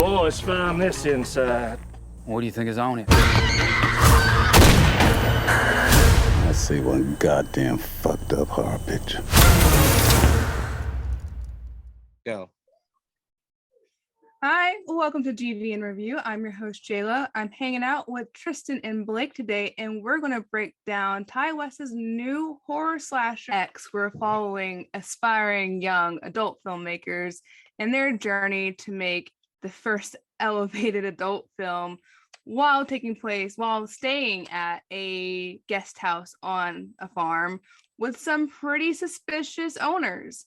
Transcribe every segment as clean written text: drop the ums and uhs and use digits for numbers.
boys found this inside. What do you think is on it? I see one goddamn fucked up horror picture. Go. Hi, welcome to GVN Review. I'm your host, Jayla. I'm hanging out with Tristian and Blake today, and we're going to break down Ty West's new horror slasher X. We're following aspiring young adult filmmakers and their journey to make the first elevated adult film while staying at a guest house on a farm with some pretty suspicious owners.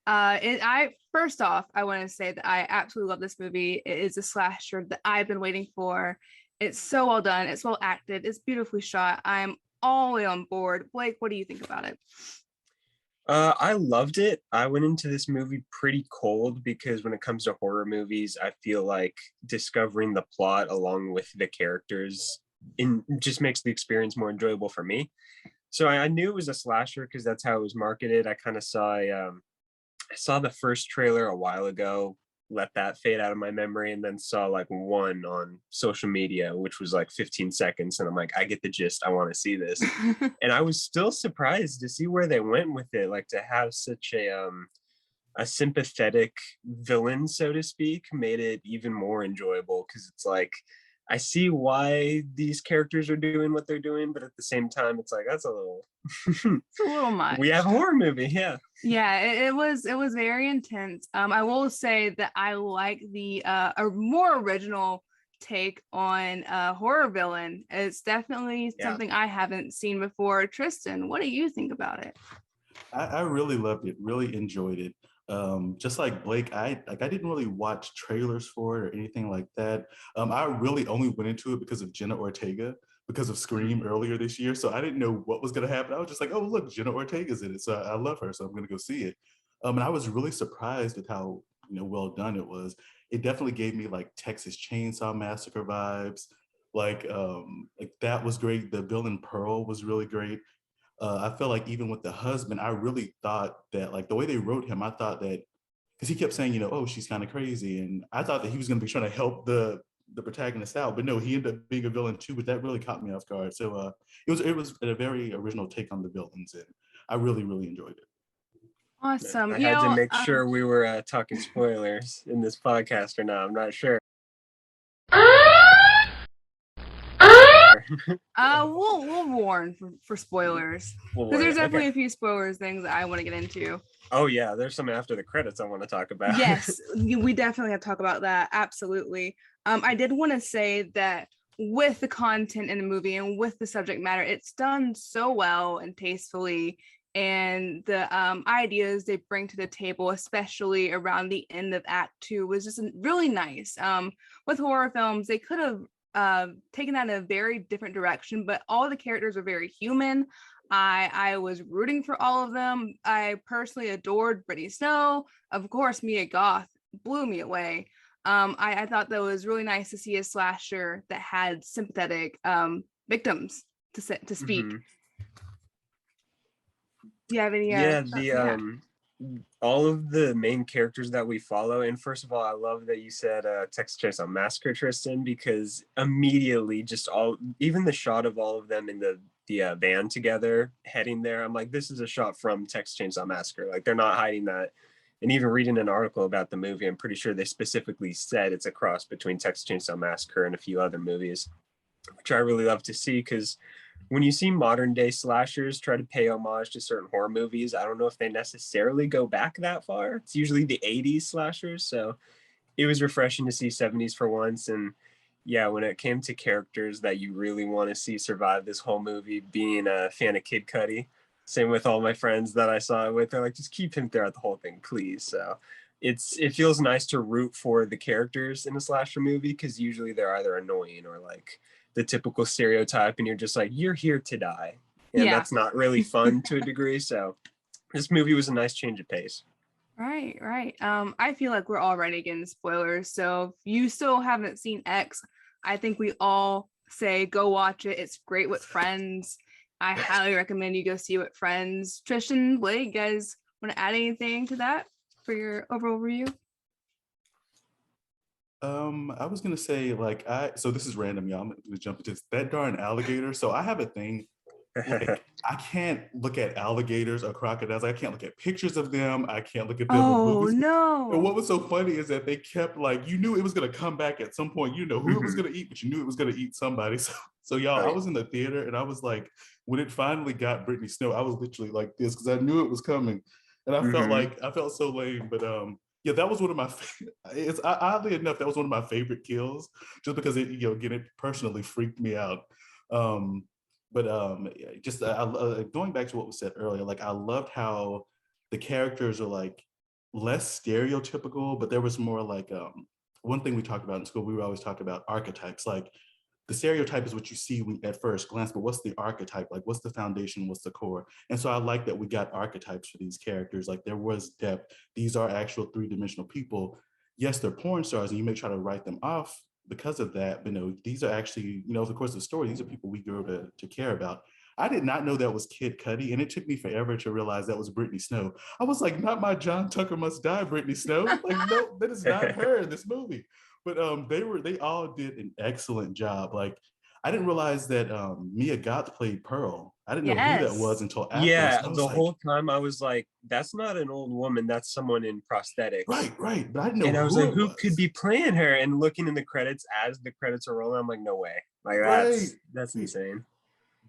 First off, I want to say that I absolutely love this movie. It is a slasher that I've been waiting for. It's so well done. It's well acted. It's beautifully shot. I'm all the way on board. Blake, what do you think about it? I loved it. I went into this movie pretty cold because when it comes to horror movies, I feel like discovering the plot along with the characters just makes the experience more enjoyable for me. So I knew it was a slasher because that's how it was marketed. I kind of saw I saw the first trailer a while ago, let that fade out of my memory, and then saw like one on social media, which was like 15 seconds. And I'm like, I get the gist. I want to see this. And I was still surprised to see where they went with it, like to have such a sympathetic villain, so to speak, made it even more enjoyable because it's like, I see why these characters are doing what they're doing, but at the same time, it's like, that's a little... It's a little much. We have a horror movie, yeah. Yeah, it was very intense. I will say that I like the a more original take on a horror villain. It's definitely something I haven't seen before. Tristian, what do you think about it? I really loved it, really enjoyed it. Just like Blake, I didn't really watch trailers for it or anything like that. I really only went into it because of Jenna Ortega, because of Scream earlier this year. So I didn't know what was going to happen. I was just like, oh, look, Jenna Ortega's in it. So I love her. So I'm going to go see it. And I was really surprised at how well done it was. It definitely gave me like Texas Chainsaw Massacre vibes. Like that was great. The villain Pearl was really great. I felt like even with the husband, I really thought that like the way they wrote him, I thought that because he kept saying, oh, she's kind of crazy. And I thought that he was going to be trying to help the protagonist out, but no, he ended up being a villain too, but that really caught me off guard. So it was a very original take on the villains, and I really, really enjoyed it. Awesome. I had to make sure we were talking spoilers in this podcast or not. I'm not sure. We'll warn for spoilers because there's definitely a few spoilers things that I want to get into. Oh yeah, there's some after the credits I want to talk about. Yes, we definitely have to talk about that. Absolutely. I did want to say that with the content in the movie and with the subject matter, it's done so well and tastefully, and the ideas they bring to the table, especially around the end of Act 2, was just really nice. With horror films, they could have taken that in a very different direction, but all the characters were very human. I was rooting for all of them. I personally adored Brittany Snow. Of course, Mia Goth blew me away. I thought that was really nice to see a slasher that had sympathetic victims to speak. Mm-hmm. Do you have any? All of the main characters that we follow, and first of all, I love that you said Texas Chainsaw Massacre, Tristian, because immediately even the shot of all of them in the van together heading there, I'm like, this is a shot from Texas Chainsaw Massacre. Like, they're not hiding that. And even reading an article about the movie, I'm pretty sure they specifically said it's a cross between Texas Chainsaw Massacre and a few other movies, which I really love to see, because when you see modern day slashers try to pay homage to certain horror movies, I don't know if they necessarily go back that far. It's usually the 80s slashers. So it was refreshing to see 70s for once. And yeah, when it came to characters that you really want to see survive this whole movie, being a fan of Kid Cudi, same with all my friends that I saw it with, they're like, just keep him throughout the whole thing, please. So it feels nice to root for the characters in a slasher movie, because usually they're either annoying or like the typical stereotype, and you're just like, you're here to die. And that's not really fun to a degree. So this movie was a nice change of pace. Right. I feel like we're already getting spoilers. So if you still haven't seen X, I think we all say go watch it. It's great with friends. I highly recommend you go see it with friends. Tristian, Blake, you guys want to add anything to that for your overall review? I was gonna say so this is random, y'all. I'm gonna jump into this. That darn alligator. So I have a thing. Like I can't look at alligators or crocodiles. I can't look at pictures of them. I can't look at them in Oh movies. And no. what was so funny is that they kept like you knew it was gonna come back at some point. You know who it was Mhm. gonna eat, but you knew it was gonna eat somebody. So y'all, Oh, I yeah. was in the theater and I was like, when it finally got Brittany Snow, I was literally like this because I knew it was coming, and Mhm. I felt so lame. But yeah, that was one of my. It's oddly enough that was one of my favorite kills, just because again it personally freaked me out. Um, but yeah, just going back to what was said earlier, like I loved how the characters are like less stereotypical, but there was more like one thing we talked about in school. We would always talk about archetypes. Like the stereotype is what you see at first glance, but what's the archetype? Like what's the foundation? What's the core? And so I like that we got archetypes for these characters. Like there was depth. These are actual three-dimensional people. Yes, they're porn stars, and you may try to write them off because of that. But no, these are actually, over the course of the story, these are people we grow to care about. I did not know that was Kid Cudi, and it took me forever to realize that was Brittany Snow. I was like, not my John Tucker Must Die, Brittany Snow. Like, no, that is not her in this movie. But they all did an excellent job. Like, I didn't realize that Mia Goth played Pearl. I didn't know who that was Yes. until afterwards. Yeah, And I was the like, whole time I was like, that's not an old woman, that's someone in prosthetics. right. But I didn't know And I was who like, it who could was. be playing her? And looking in the credits as the credits are rolling, I'm like, no way. Like Right. that's insane.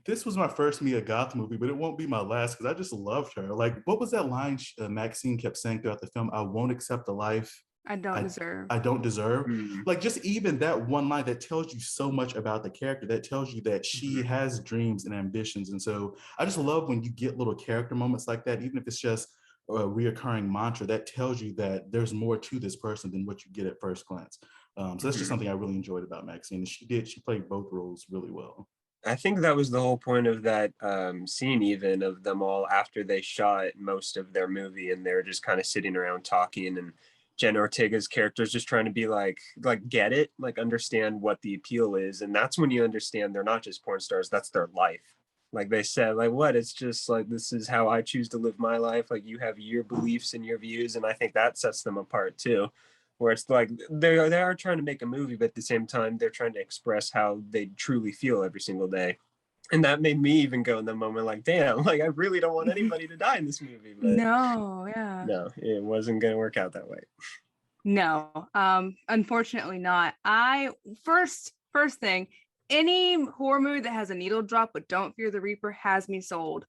This was my first Mia Goth movie, but it won't be my last because I just loved her. Like, what was that line Maxine kept saying throughout the film? I won't accept the life I don't I deserve. I don't deserve. Mm-hmm. Like just even that one line that tells you so much about the character, that tells you that she has dreams and ambitions. And so I just love when you get little character moments like that, even if it's just a reoccurring mantra that tells you that there's more to this person than what you get at first glance. So that's just something I really enjoyed about Maxine. And she played both roles really well. I think that was the whole point of that scene, even of them all after they shot most of their movie, and they're just kind of sitting around talking, and Jenna Ortega's character is just trying to be like get it, like understand what the appeal is, and that's when you understand they're not just porn stars; that's their life. Like they said, like what? It's just like this is how I choose to live my life. Like you have your beliefs and your views, and I think that sets them apart too, where it's like they are trying to make a movie, but at the same time they're trying to express how they truly feel every single day. And that made me even go in the moment like, damn, like I really don't want anybody to die in this movie, but No, yeah. no, it wasn't gonna work out that way. No. Unfortunately not. I first thing, any horror movie that has a needle drop but Don't Fear the Reaper has me sold.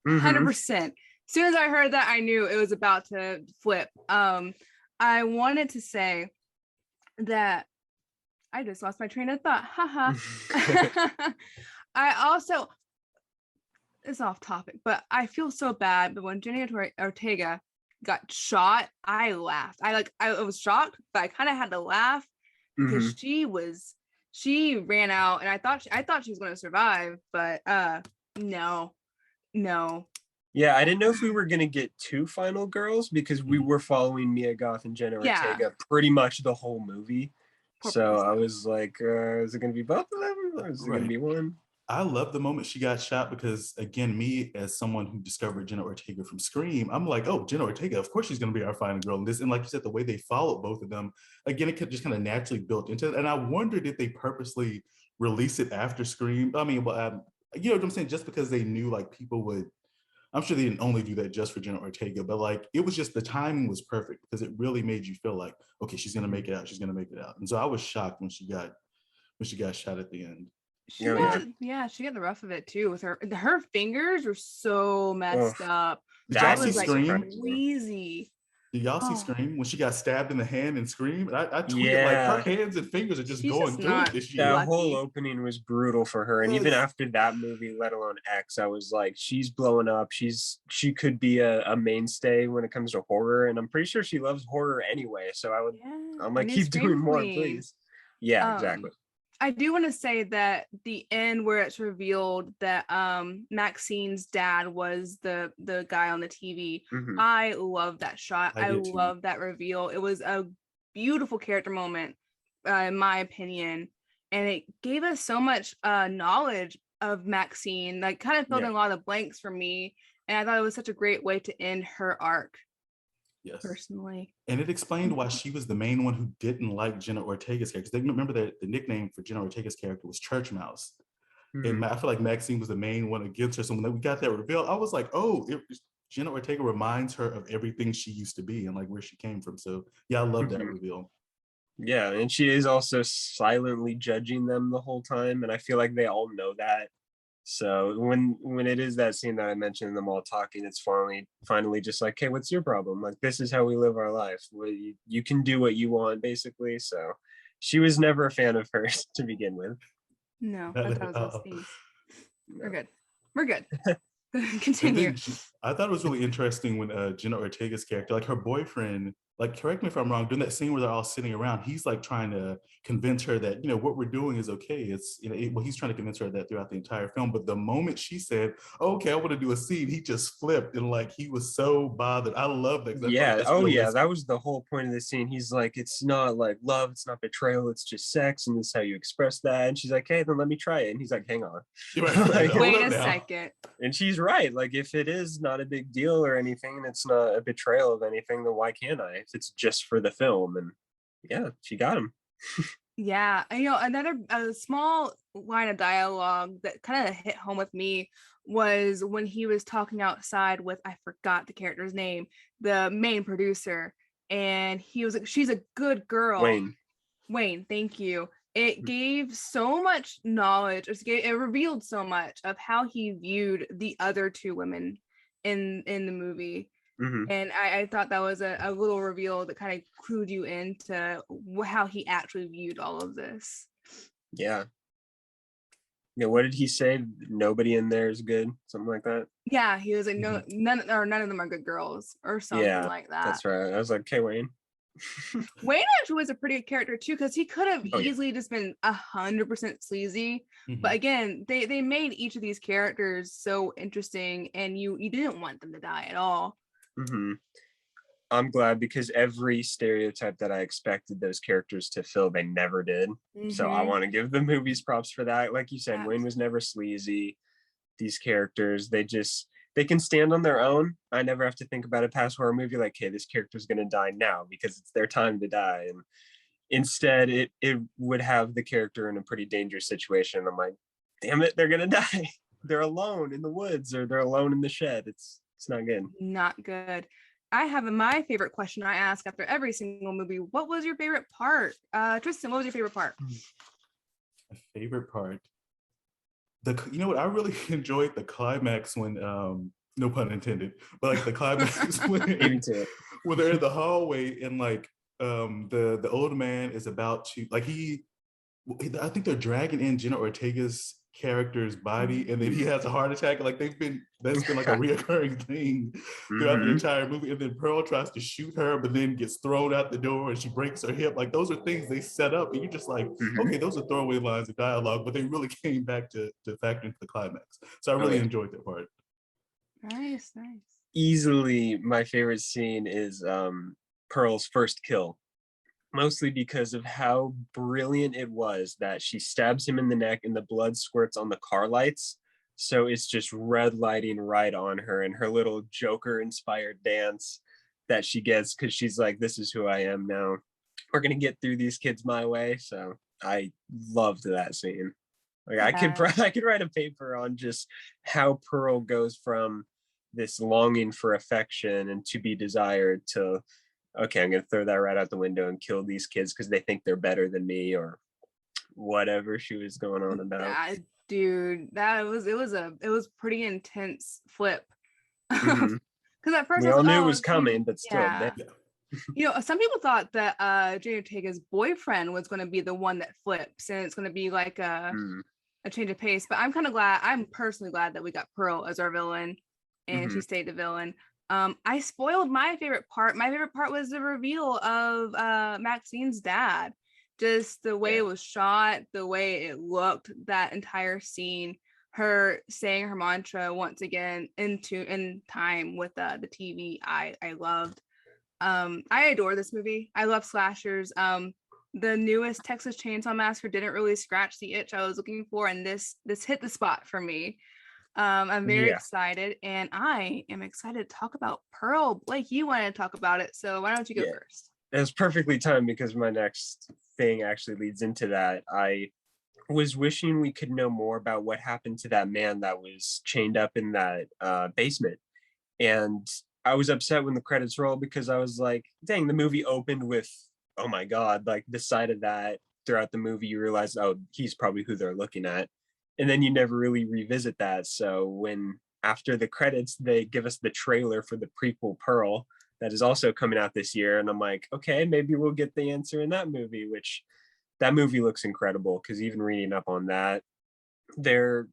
Mm-hmm. 100%. As soon as I heard that, I knew it was about to flip. I wanted to say that I just lost my train of thought. Haha. I also, it's off topic, but I feel so bad. But when Jenny Ortega got shot, I laughed. I was shocked, but I kind of had to laugh because she ran out, and I thought she was going to survive, but no. Yeah, I didn't know if we were gonna get two final girls because we were following Mia Goth and Jenna Yeah. Ortega pretty much the whole movie. Poor So person. I was like, is it gonna be both of them, or is it gonna be one? I love the moment she got shot because, again, me as someone who discovered Jenna Ortega from Scream, I'm like, oh, Jenna Ortega, of course she's going to be our final girl in this. And like you said, the way they followed both of them, again, it could just kind of naturally built into it. And I wondered if they purposely release it after Scream. I mean, well, you know what I'm saying? Just because they knew like people would, I'm sure they didn't only do that just for Jenna Ortega, but like it was just the timing was perfect because it really made you feel like, okay, she's going to make it out. She's going to make it out. And so I was shocked when she got shot at the end. She Oh, got the rough of it too. With her fingers were so messed up. Did y'all It see was like Scream? wheezy. Did y'all see Oh, Scream when she got stabbed in the hand and Scream? And I tweeted like her Yeah, hands and fingers are just she's going just through it not this that year. whole lucky. opening was brutal for her, and even after that movie, let alone X, I was like, she's blowing up. She could be a mainstay when it comes to horror, and I'm pretty sure she loves horror anyway. So I'm A like, new keep doing Scream more, Queen. please. Yeah, exactly. I do want to say that the end where it's revealed that Maxine's dad was the guy on the TV, Mhm. I love that shot. I did too. love that reveal. It was a beautiful character moment, in my opinion, and it gave us so much knowledge of Maxine. Like, kind of filled in a lot of blanks for me, and I thought it was such a great way to end her arc. Yes. personally. And it explained why she was the main one who didn't like Jenna Ortega's character. They remember that the nickname for Jenna Ortega's character was Church Mouse. And I feel like Maxine was the main one against her. So when we got that reveal, I was like, oh, Jenna Ortega reminds her of everything she used to be and like where she came from. So yeah, I love that reveal. Yeah, and she is also silently judging them the whole time, and I feel like they all know that. So when it is that scene that I mentioned, them all talking, it's finally just like, hey, what's your problem? Like, this is how we live our life. You can do what you want, basically. So she was never a fan of hers to begin with. No, Not that at was a all. scene. No. We're good. And Continue. then I thought it was really interesting when Jenna Ortega's character, like her boyfriend, like, correct me if I'm wrong, during that scene where they're all sitting around, he's like trying to convince her that, you know, what we're doing is okay. It's, you know, well, he's trying to convince her that throughout the entire film. But the moment she said, oh, okay, I want to do a scene, he just flipped and like he was so bothered. I love that. Yeah. Oh, yeah. That was the whole point of the scene. He's like, it's not like love, it's not betrayal, it's just sex, and this is how you express that. And she's like, hey, then let me try it. And he's like, hang on. Like, Wait a second. And she's right. Like, if it is not a big deal or anything, and it's not a betrayal of anything, then why can't I? If it's just for the film. And yeah, she got him. Yeah, and, you know, another small line of dialogue that kind of hit home with me was when he was talking outside with, I forgot the character's name, the main producer, and he was like, she's a good girl. Wayne, thank you. It gave so much knowledge. It revealed so much of how he viewed the other two women in the movie. And I thought that was a little reveal that kind of clued you into how he actually viewed all of this. Yeah. Yeah. What did he say? Nobody in there is good, something like that. Yeah, he was like, no, none of them are good girls, or something like that. That's right. I was like, okay, Wayne. Wayne actually was a pretty good character too, because he could have easily just been 100% sleazy. But again, they made each of these characters so interesting, and you didn't want them to die at all. I'm glad, because every stereotype that I expected those characters to fill, they never did. So I want to give the movies props for that. Like you said, Wayne was never sleazy. These characters, they can stand on their own. I never have to think about a past horror movie like, hey, this character's going to die now because it's their time to die. And instead, it would have the character in a pretty dangerous situation. I'm like, damn it, they're going to die. They're alone in the woods, or they're alone in the shed. It's not good. Not good. I have my favorite question I ask after every single movie. What was your favorite part? Tristian, what was your favorite part? My favorite part. You know what? I really enjoyed the climax when, no pun intended, but like the climax when they're in the hallway and like the old man is about to, like, I think they're dragging in Jenna Ortega's character's body, and then he has a heart attack. Like that's been like a reoccurring thing throughout the entire movie. And then Pearl tries to shoot her, but then gets thrown out the door and she breaks her hip. Like, those are things they set up, and you're just like, okay, those are throwaway lines of dialogue, but they really came back to factor into the climax. So I really enjoyed that part. Nice. Easily my favorite scene is Pearl's first kill. Mostly because of how brilliant it was that she stabs him in the neck and the blood squirts on the car lights. So it's just red lighting right on her, and her little Joker inspired dance that she gets, because she's like, this is who I am now. We're going to get through these kids my way. So I loved that scene. Like, I could write a paper on just how Pearl goes from this longing for affection and to be desired to, okay, I'm going to throw that right out the window and kill these kids because they think they're better than me, or whatever she was going on about. Dude, it was pretty intense flip. Because at first we all knew it was coming, but still. Yeah. You know, some people thought that Jenna Ortega's boyfriend was going to be the one that flips, and it's going to be like a change of pace. But I'm personally glad that we got Pearl as our villain, and she stayed the villain. I spoiled my favorite part. My favorite part was the reveal of Maxine's dad. Just the way it was shot, the way it looked, that entire scene, her saying her mantra once again in time with the TV, I loved. I adore this movie. I love slashers. The newest Texas Chainsaw Massacre didn't really scratch the itch I was looking for, and this hit the spot for me. I'm very Yeah. excited, and I am excited to talk about Pearl. Blake, you wanted to talk about it, so why don't you go Yeah. first? It was perfectly timed because my next thing actually leads into that. I was wishing we could know more about what happened to that man that was chained up in that basement. And I was upset when the credits rolled because I was like, dang, the movie opened with, oh my God, like the side of that throughout the movie, you realize, oh, he's probably who they're looking at. And then you never really revisit that. So when after the credits, they give us the trailer for the prequel Pearl that is also coming out this year. And I'm like, okay, maybe we'll get the answer in that movie, which that movie looks incredible because even reading up on that, they're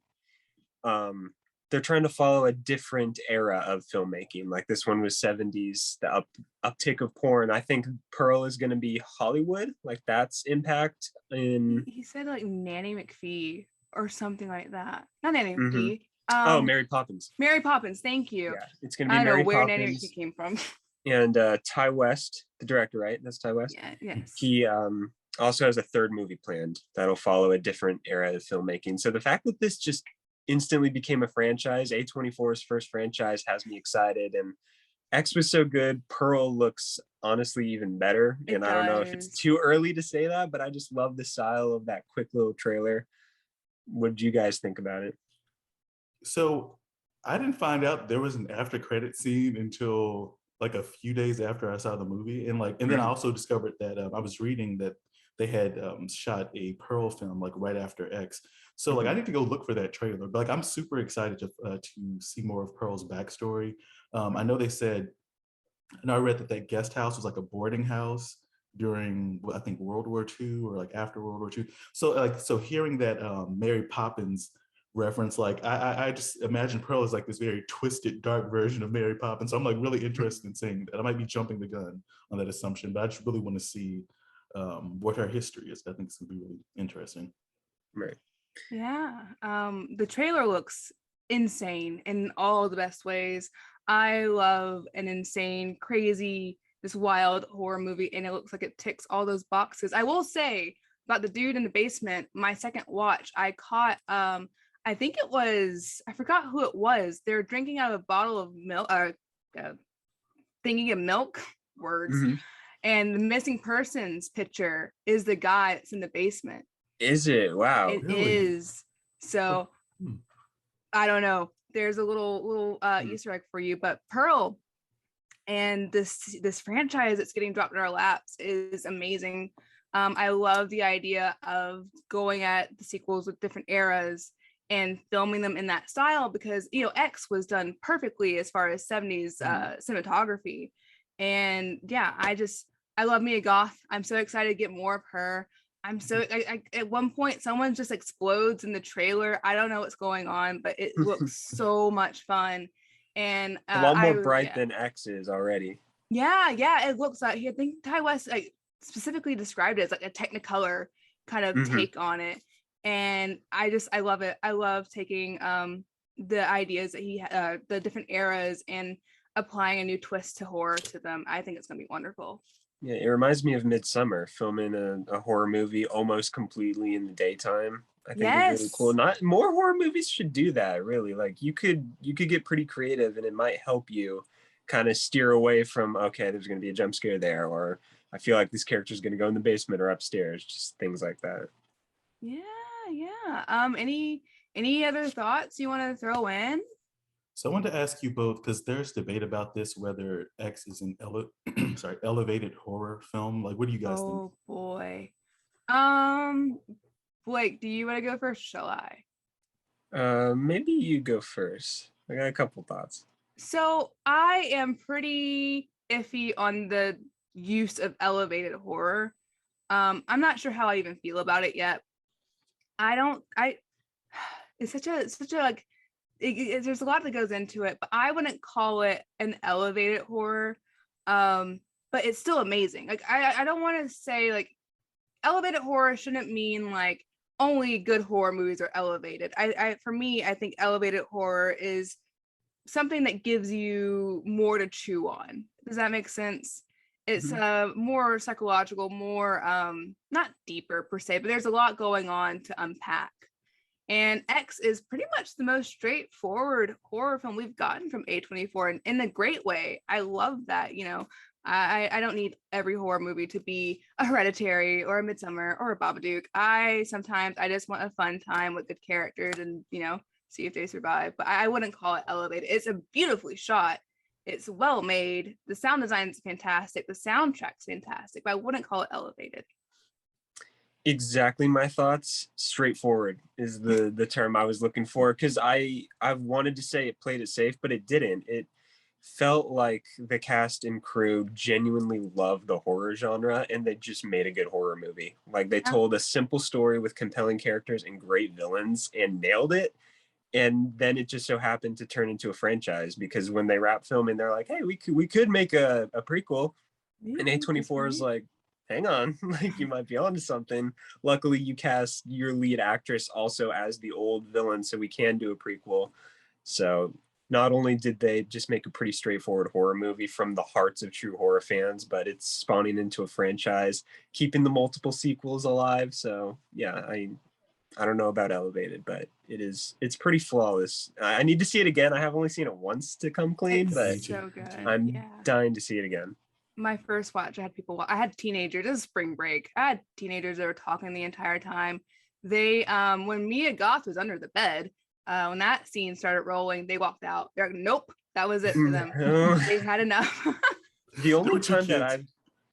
they're trying to follow a different era of filmmaking. Like this one was 70s, the uptick of porn. I think Pearl is going to be Hollywood, like that's impact in. He said like Nanny McPhee or something like that. Not Nanny Mhm. McPhee. Oh, Mary Poppins. Mary Poppins. Thank you. Yeah, it's going to be I know Mary where Nanny Poppins McPhee came from. and Ty West, the director, right? That's Ty West. Yeah. Yes. He also has a third movie planned that'll follow a different era of filmmaking. So the fact that this just instantly became a franchise, A24's first franchise, has me excited. And X was so good. Pearl looks honestly even better. It And I don't know if it's does. too early to say that, but I just love the style of that quick little trailer. What did you guys think about it? So I didn't find out there was an after credit scene until like a few days after I saw the movie, and then I also discovered that I was reading that they had shot a Pearl film like right after X. So like I need to go look for that trailer. But like I'm super excited to see more of Pearl's backstory. I know they said, and I read that that guest house was like a boarding house during I think World War II or like after World War II. So hearing that Mary Poppins reference, like I just imagine Pearl is like this very twisted, dark version of Mary Poppins. So I'm like really interested in seeing that. I might be jumping the gun on that assumption, but I just really want to see what her history is. I think it's gonna be really interesting. Right. Yeah. The trailer looks insane in all the best ways. I love an insane, crazy, this wild horror movie, and it looks like it ticks all those boxes. I will say about the dude in the basement, my second watch, I caught I think it was, I forgot who it was. They're drinking out of a bottle of milk, thingy of milk, words. Mm-hmm. And the missing persons picture is the guy that's in the basement. Is it? Wow. It Really? is. So I don't know. There's a little Hmm. Easter egg for you, but Pearl and this franchise that's getting dropped in our laps is amazing. I love the idea of going at the sequels with different eras and filming them in that style because X was done perfectly as far as 70s cinematography. And yeah, I love Mia Goth. I'm so excited to get more of her. I'm so at one point someone just explodes in the trailer. I don't know what's going on, but it looks so much fun. And A lot more bright than X is already. Yeah, it looks like I think Ty West specifically described it as like a Technicolor kind of take on it. And I love it. I love taking the ideas that he the different eras and applying a new twist to horror to them. I think it's gonna be wonderful. Yeah, it reminds me of Midsummer, filming a horror movie almost completely in the daytime. I think is really cool. Not more horror movies should do that, really. Like you could get pretty creative and it might help you kind of steer away from, okay, there's gonna be a jump scare there, or I feel like this character's gonna go in the basement or upstairs, just things like that. Yeah. Any other thoughts you want to throw in? So I wanted to ask you both, because there's debate about this, whether X is an elevated horror film. Like, what do you guys think? Oh boy. Blake, do you want to go first? Shall I? Maybe you go first. I got a couple thoughts. So I am pretty iffy on the use of elevated horror. I'm not sure how I even feel about it yet. It's such a like there's a lot that goes into it, but I wouldn't call it an elevated horror. But it's still amazing. Like I don't want to say like elevated horror shouldn't mean like only good horror movies are elevated. For me, I think elevated horror is something that gives you more to chew on. Does that make sense? It's more psychological, more not deeper per se, but there's a lot going on to unpack. And X is pretty much the most straightforward horror film we've gotten from A24, and in a great way. I love that. I don't need every horror movie to be a Hereditary or a Midsummer or a Babadook. I just want a fun time with good characters and, see if they survive. But I wouldn't call it elevated. It's a beautifully shot. It's well made. The sound design is fantastic. The soundtrack's fantastic, but I wouldn't call it elevated. Exactly my thoughts. Straightforward is the term I was looking for, because I wanted to say it played it safe, but it didn't. It felt like the cast and crew genuinely loved the horror genre, and they just made a good horror movie. Like, they told a simple story with compelling characters and great villains and nailed it. And then it just so happened to turn into a franchise, because when they wrap filming, they're like, hey, we could make a prequel. And A24 is like, hang on, like, you might be onto something. Luckily, you cast your lead actress also as the old villain, so we can do a prequel. So not only did they just make a pretty straightforward horror movie from the hearts of true horror fans, but it's spawning into a franchise, keeping the multiple sequels alive. So yeah, I don't know about elevated, but it's pretty flawless. I need to see it again. I have only seen it once to come clean, but so good. I'm dying to see it again. My first watch, I had teenagers. It was spring break. I had teenagers that were talking the entire time. They, when Mia Goth was under the bed, when that scene started rolling, they walked out. They're like, nope, that was it for them. They had enough. The only time that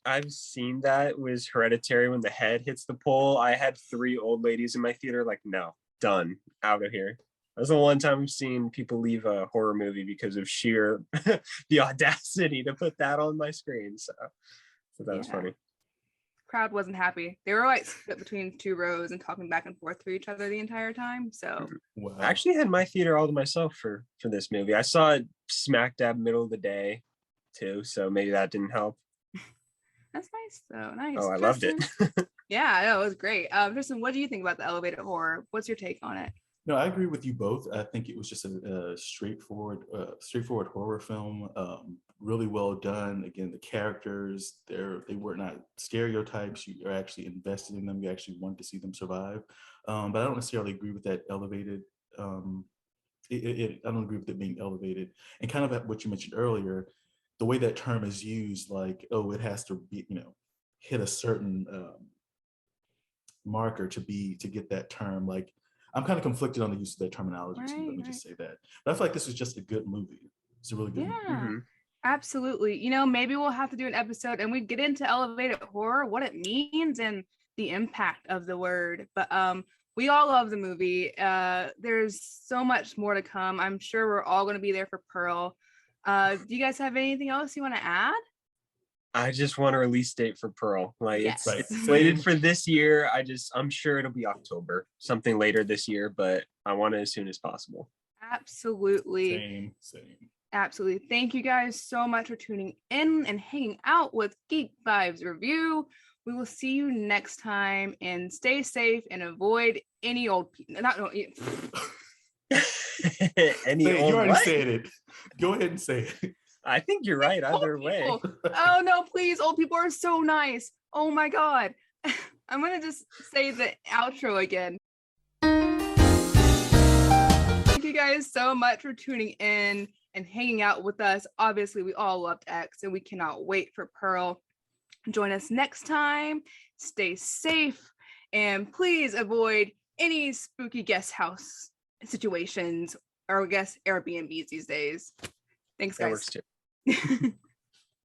I've seen that was Hereditary, when the head hits the pole. I had 3 old ladies in my theater like, no, done, out of here. That's the one time I've seen people leave a horror movie because of sheer the audacity to put that on my screen. So that was funny. Crowd wasn't happy. They were like split between 2 rows and talking back and forth to each other the entire time. So Wow. I actually had my theater all to myself for this movie. I saw it smack dab middle of the day too, so maybe that didn't help. That's nice though. Nice. Oh, I loved it. Yeah, no, it was great. Tristan, what do you think about the elevated horror? What's your take on it? No, I agree with you both. I think it was just a straightforward horror film. Really well done. Again, the characters, they were not stereotypes. You are actually invested in them. You actually want to see them survive. But I don't necessarily agree with that elevated. I don't agree with it being elevated. And kind of at what you mentioned earlier, the way that term is used, like, oh, it has to be, hit a certain marker to get that term. Like, I'm kind of conflicted on the use of that terminology. Let me just say that. But I feel like this is just a good movie. It's a really good movie. Mm-hmm. Absolutely. Maybe we'll have to do an episode and we get into elevated horror, what it means and the impact of the word. But we all love the movie. There's so much more to come. I'm sure we're all going to be there for Pearl. Do you guys have anything else you want to add? I just want a release date for Pearl. Like, yes. It's slated for this year. I'm sure it'll be October, something later this year, but I want it as soon as possible. Absolutely. Same. Absolutely. Thank you guys so much for tuning in and hanging out with Geek Vibes Review. We will see you next time, and stay safe and avoid any old people. You already said it. Go ahead and say it. I think you're right either way. Oh no, please. Old people are so nice. Oh my God. I'm going to just say the outro again. Thank you guys so much for tuning in and hanging out with us. Obviously, we all loved X and we cannot wait for Pearl. Join us next time. Stay safe and please avoid any spooky guest house situations or I guess Airbnbs these days. Thanks, guys. That works too.